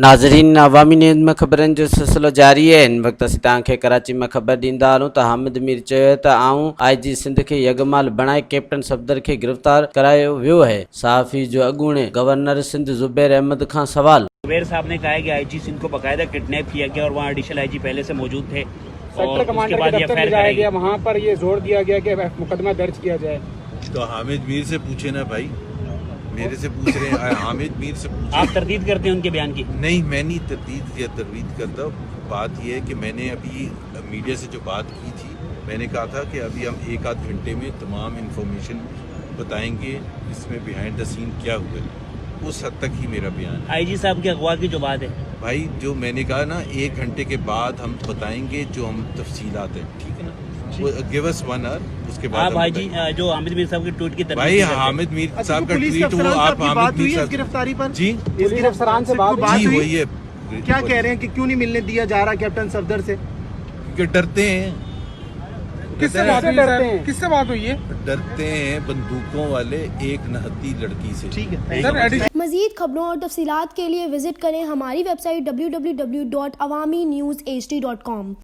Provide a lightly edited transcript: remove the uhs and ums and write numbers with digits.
नाज़रीन, अवामी न्यूज़ में ख़बरनि जो सिलसिलो जारी है। इन वक़्त असीं तव्हांखे कराची में ख़बर ॾींदा हलूं त हामिद मीर चयो त आऊं IG सिंध खे यगमाल बणाए कैप्टन सफ़दर खे गिरफ़्तार करायो वियो है। सहाफ़ी जो अॻूणे गवर्नर सिंध ज़ुबैर अहमद खां सवाल। ज़ुबैर साहब ने कहा है कि IG सिंध को बाकायदा किडनैप किया गया और वहाँ एडिशनल IG पहले से मौजूद थे सेक्टर कमांडर के दफ्तर ले जाया गया, वहाँ पर ये जोर दिया गया कि मुकदमा दर्ज किया जाए। तो हामिद मीर से पूछे ना भाई, मेरे से पूछ रहे हैं। हामिद मीर से पूछे। आप तरदीद करते हैं उनके बयान की? नहीं, मैं नहीं तरदीद या तरवीद करता। बात यह है कि मैंने अभी मीडिया से जो बात की थी, मैंने कहा था कि अभी हम एक आध घंटे में तमाम इंफॉर्मेशन बताएंगे इसमें बिहाइंड द सीन क्या हुआ है। उस हद तक ही मेरा बयान है। IG साहब के अगवा की जो बात है भाई, जो मैंने कहा ना, एक घंटे के बाद हम बताएंगे जो हम तफसीलात हैं, ठीक है ना। गिव अस 1 आवर, उसके बाद आप IG जो हामिद मीर साहब के ट्वीट की भाई हामिद मीर साहब का ट्वीट वो आप हामिद मीर साहब गिरफ्तारी पर जी पुलिस अफसरान से बात जी हुई? वही है। क्या कह रहे हैं कि क्यों नहीं मिलने दिया जा रहा कैप्टन सफदर से? क्योंकि डरते हैं। किससे डरते हैं? किससे बात हुई है? डरते हैं बंदूकों वाले एक नहती लड़की से। ठीक है। मज़ीद खबरों और तफसीलात के लिए विजिट करें हमारी वेबसाइट www.awamiNewsHD.com।